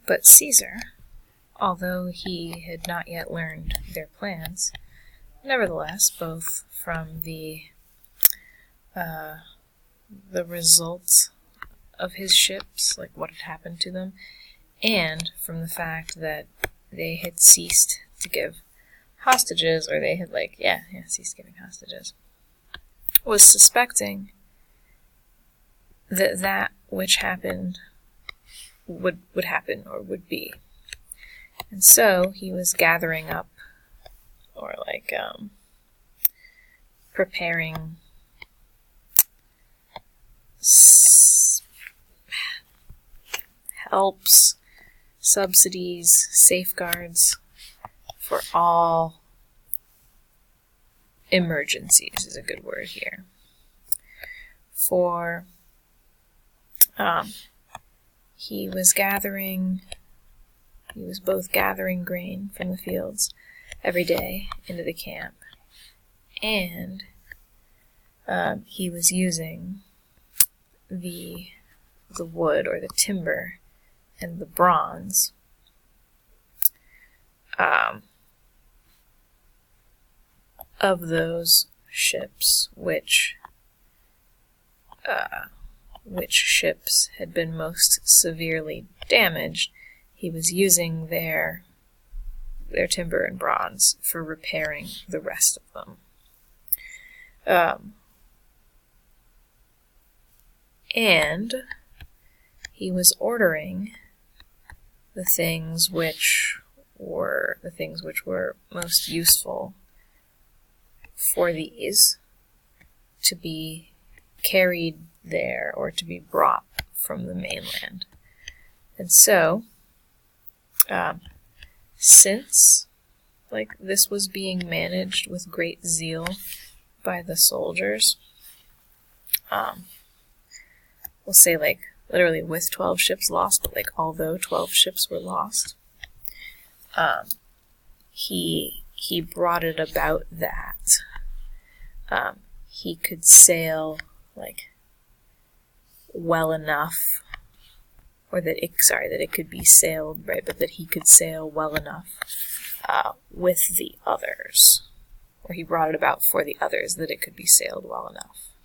But Caesar, although he had not yet learned their plans, nevertheless, both from the results of his ships, like what had happened to them, and from the fact that they had ceased to give hostages, or they had ceased giving hostages, was suspecting that that which happened would happen or would be. And so he was gathering up, or preparing helps, subsidies, safeguards for all emergencies is a good word here. For he was both gathering grain from the fields every day into the camp, and he was using the wood or the timber and the bronze of those ships which ships had been most severely damaged. He was using their timber and bronze for repairing the rest of them. And he was ordering the things which were most useful for these to be carried there or to be brought from the mainland. And so, since this was being managed with great zeal by the soldiers, we'll say literally with 12 ships lost, but although 12 ships were lost, he brought it about that he could sail well enough, or that it could be sailed, right, but that he could sail well enough with the others, or he brought it about for the others that it could be sailed well enough.